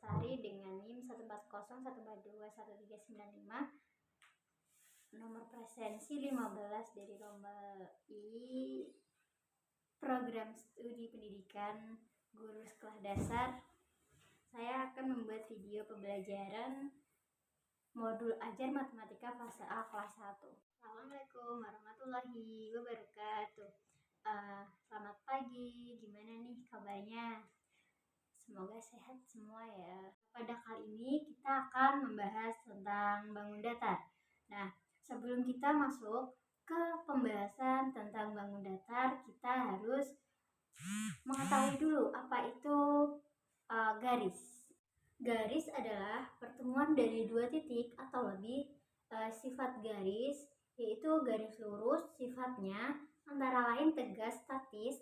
Lestari dengan NIM 14014211395, nomor presensi 15 dari lomba I program studi pendidikan guru sekolah dasar. Saya akan membuat video pembelajaran modul ajar matematika fase A kelas 1. Assalamualaikum warahmatullahi wabarakatuh. Selamat pagi, gimana nih kabarnya? Semoga sehat semua ya. Pada kali ini kita akan membahas tentang bangun datar. Nah, sebelum kita masuk ke pembahasan tentang bangun datar, kita harus mengetahui dulu apa itu garis. Garis adalah pertemuan dari dua titik atau lebih. Sifat garis yaitu garis lurus, sifatnya antara lain tegas, statis,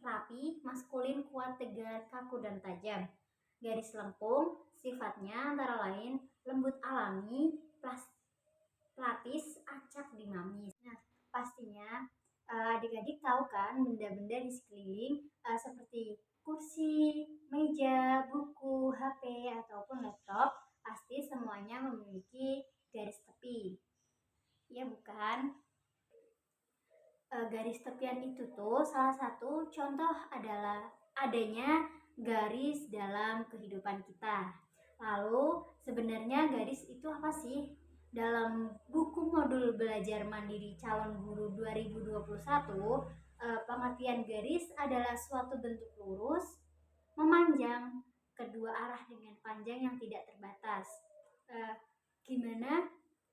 rapi, maskulin, kuat, tegar, kaku, dan tajam. Garis lempung sifatnya antara lain lembut, alami, pelapis, acak, dinamis. Nah, pastinya adik-adik tahu kan benda-benda di sekeliling seperti kursi, meja, buku, HP, ataupun laptop, pasti semuanya memiliki garis tepi. Ya bukan? Garis tepian itu tuh salah satu contoh adalah adanya garis dalam kehidupan kita. Lalu sebenarnya garis itu apa sih? Dalam buku modul belajar mandiri calon guru 2021, pengertian garis adalah suatu bentuk lurus, memanjang, kedua arah dengan panjang yang tidak terbatas. Gimana?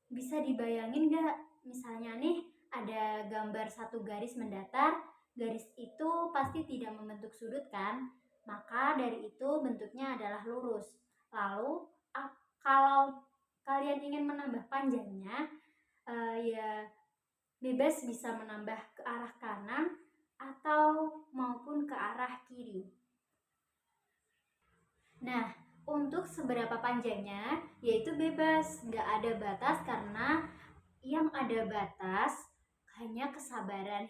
Bisa dibayangin gak? Misalnya nih, ada gambar satu garis mendatar, garis itu pasti tidak membentuk sudut kan? Maka dari itu bentuknya adalah lurus. Lalu kalau kalian ingin menambah panjangnya, ya bebas bisa menambah ke arah kanan atau maupun ke arah kiri. Nah, untuk seberapa panjangnya yaitu bebas, nggak ada batas karena yang ada batas hanya kesabaran.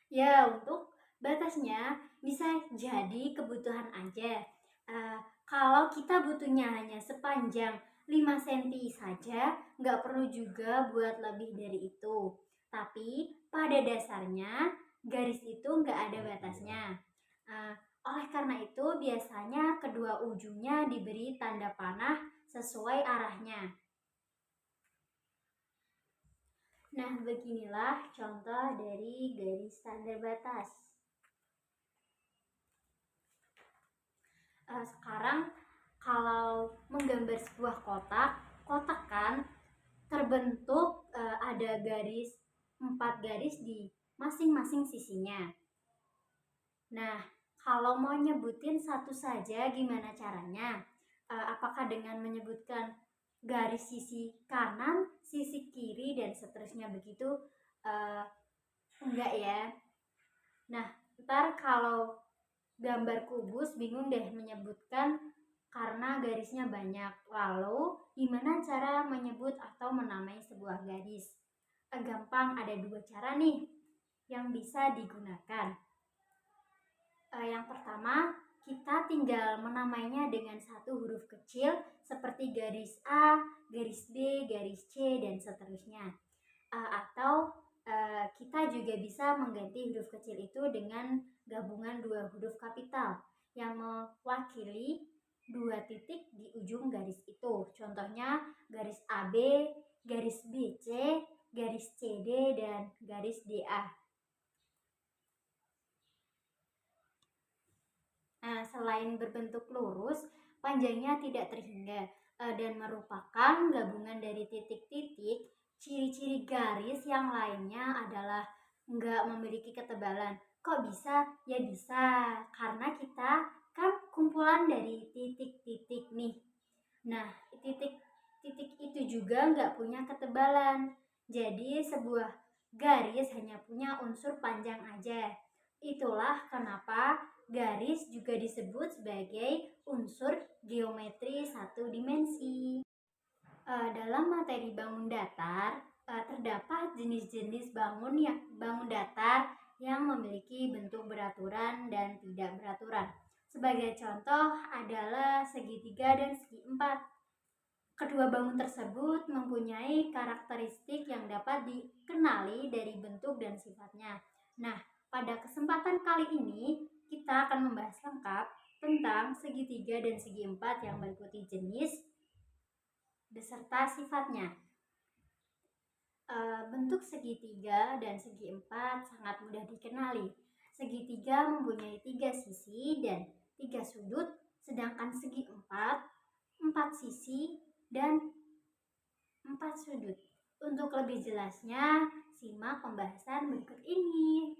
Ya, untuk batasnya bisa jadi kebutuhan aja. Kalau kita butuhnya hanya sepanjang 5 cm saja, nggak perlu juga buat lebih dari itu. Tapi pada dasarnya garis itu nggak ada batasnya. Oleh karena itu biasanya kedua ujungnya diberi tanda panah sesuai arahnya. Nah, beginilah contoh dari garis tanda batas. Sekarang kalau menggambar sebuah kotak kan terbentuk ada garis 4 garis di masing-masing sisinya. Nah, kalau mau nyebutin satu saja gimana caranya? Apakah dengan menyebutkan garis sisi kanan, sisi kiri, dan seterusnya begitu? Enggak ya. Nah, ntar kalau gambar kubus bingung deh menyebutkan karena garisnya banyak. Lalu gimana cara menyebut atau menamai sebuah garis? Gampang, ada 2 cara nih yang bisa digunakan. Yang pertama, kita tinggal menamainya dengan satu huruf kecil seperti garis A, garis B, garis C, dan seterusnya. Atau kita juga bisa mengganti huruf kecil itu dengan gabungan 2 huruf kapital yang mewakili 2 titik di ujung garis itu. Contohnya garis AB, garis BC, garis CD, dan garis DA. Selain berbentuk lurus, panjangnya tidak terhingga dan merupakan gabungan dari titik-titik. Ciri-ciri garis yang lainnya adalah nggak memiliki ketebalan. Kok bisa? Ya bisa, karena kita kan kumpulan dari titik-titik nih. Nah, titik-titik itu juga nggak punya ketebalan. Jadi sebuah garis hanya punya unsur panjang aja. Itulah kenapa garis juga disebut sebagai unsur geometri satu dimensi. Dalam materi bangun datar, terdapat jenis-jenis bangun datar yang memiliki bentuk beraturan dan tidak beraturan. Sebagai contoh adalah segitiga dan segi empat. Kedua bangun tersebut mempunyai karakteristik yang dapat dikenali dari bentuk dan sifatnya. Nah, pada kesempatan kali ini kita akan membahas lengkap tentang segitiga dan segi empat yang meliputi jenis beserta sifatnya. Bentuk segitiga dan segi empat sangat mudah dikenali. Segitiga mempunyai 3 sisi dan 3 sudut, sedangkan segi empat 4 sisi dan 4 sudut. Untuk lebih jelasnya, simak pembahasan berikut ini.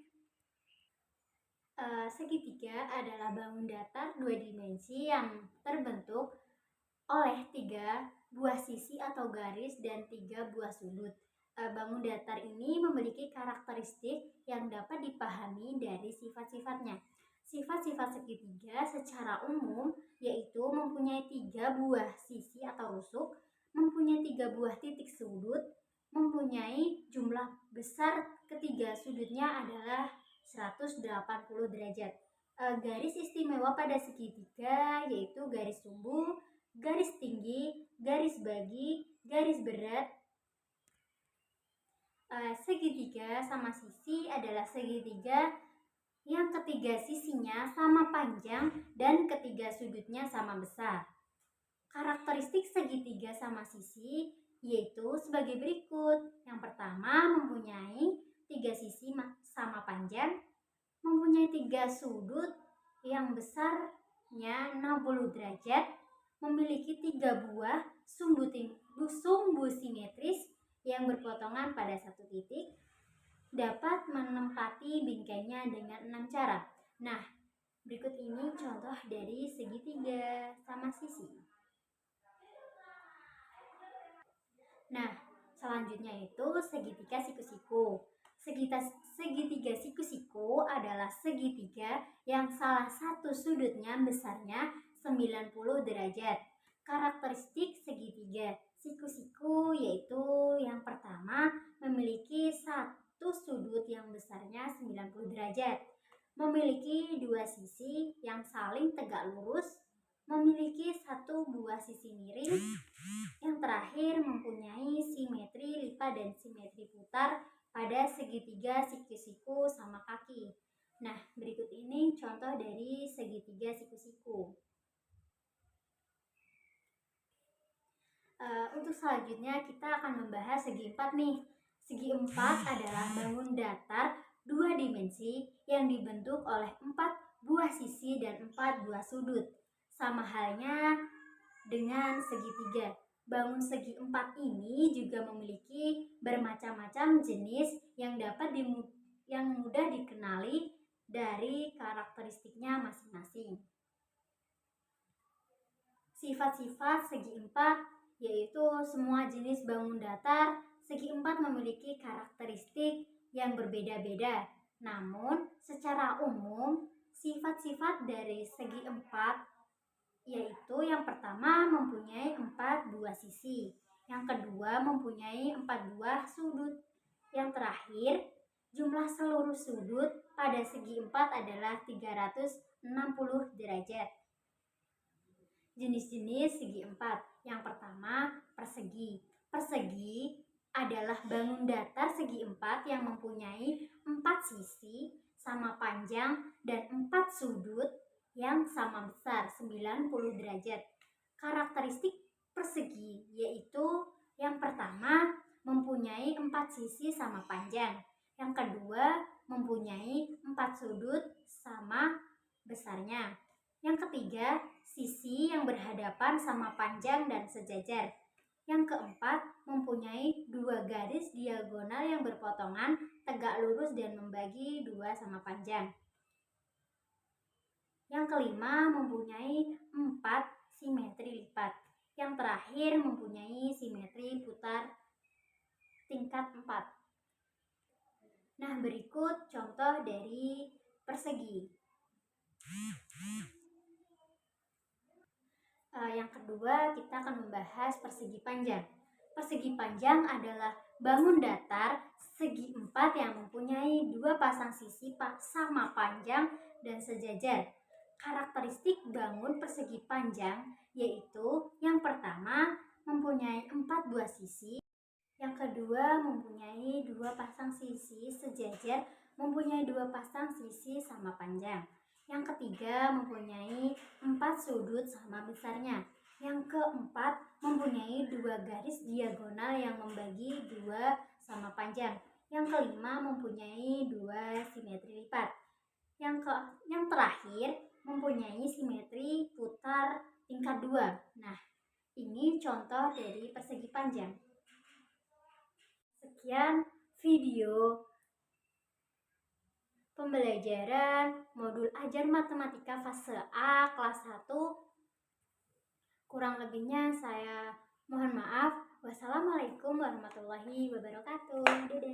Segitiga adalah bangun datar 2 dimensi yang terbentuk oleh 3 buah sisi atau garis dan 3 buah sudut. Bangun datar ini memiliki karakteristik yang dapat dipahami dari sifat-sifatnya. Sifat-sifat segitiga secara umum yaitu mempunyai 3 buah sisi atau rusuk, mempunyai 3 buah titik sudut, mempunyai jumlah besar ketiga sudutnya adalah 180 derajat. Garis istimewa pada segitiga yaitu garis tumbuh, garis tinggi, garis bagi, garis berat. Segitiga sama sisi adalah segitiga yang ketiga sisinya sama panjang dan ketiga sudutnya sama besar. Karakteristik segitiga sama sisi yaitu sebagai berikut. Yang pertama, mempunyai 3 sisi sama panjang, mempunyai 3 sudut yang besarnya 60 derajat, memiliki 3 buah sumbu simetris yang berpotongan pada satu titik, dapat menempati bingkainya dengan 6 cara. Nah, berikut ini contoh dari segitiga sama sisi. Nah, selanjutnya itu segitiga siku-siku. Segitiga siku-siku adalah segitiga yang salah satu sudutnya besarnya 90 derajat. Karakteristik segitiga siku-siku yaitu yang pertama, memiliki satu sudut yang besarnya 90 derajat, memiliki 2 sisi yang saling tegak lurus, memiliki satu buah sisi miring, yang terakhir mempunyai simetri lipat dan simetri putar pada segitiga siku-siku sama kaki. Nah, berikut ini contoh dari segitiga siku-siku. Untuk selanjutnya kita akan membahas segi empat nih. Segi empat adalah bangun datar 2 dimensi yang dibentuk oleh 4 buah sisi dan 4 buah sudut. Sama halnya dengan segitiga. Bangun segi empat ini juga memiliki bermacam-macam jenis yang mudah dikenali dari karakteristiknya masing-masing. Sifat-sifat segi empat yaitu semua jenis bangun datar segi empat memiliki karakteristik yang berbeda-beda. Namun, secara umum, sifat-sifat dari segi empat yaitu yang pertama mempunyai 4 buah sisi, yang kedua mempunyai 4 buah sudut, yang terakhir jumlah seluruh sudut pada segi empat adalah 360 derajat. Jenis-jenis segi empat. Yang pertama, persegi. Persegi adalah bangun datar segi empat yang mempunyai 4 sisi sama panjang dan 4 sudut yang sama besar 90 derajat. Karakteristik persegi yaitu yang pertama mempunyai 4 sisi sama panjang, yang kedua mempunyai 4 sudut sama besarnya, yang ketiga sisi yang berhadapan sama panjang dan sejajar, yang keempat mempunyai 2 garis diagonal yang berpotongan tegak lurus dan membagi 2 sama panjang, yang kelima mempunyai 4 simetri lipat, yang terakhir mempunyai simetri putar tingkat 4. Nah, berikut contoh dari persegi. Yang kedua, kita akan membahas persegi panjang. Persegi panjang adalah bangun datar segi empat yang mempunyai 2 pasang sisi sama panjang dan sejajar. Karakteristik bangun persegi panjang yaitu yang pertama mempunyai 4 buah sisi, yang kedua mempunyai 2 pasang sisi sejajar, mempunyai 2 pasang sisi sama panjang. Yang ketiga mempunyai 4 sudut sama besarnya. Yang keempat mempunyai 2 garis diagonal yang membagi 2 sama panjang. Yang kelima mempunyai 2 simetri lipat. Yang terakhir mempunyai simetri putar tingkat 2. Nah, ini contoh dari persegi panjang. Sekian video pembelajaran modul ajar matematika fase A kelas 1. Kurang lebihnya saya mohon maaf. Wassalamualaikum warahmatullahi wabarakatuh. Dadah.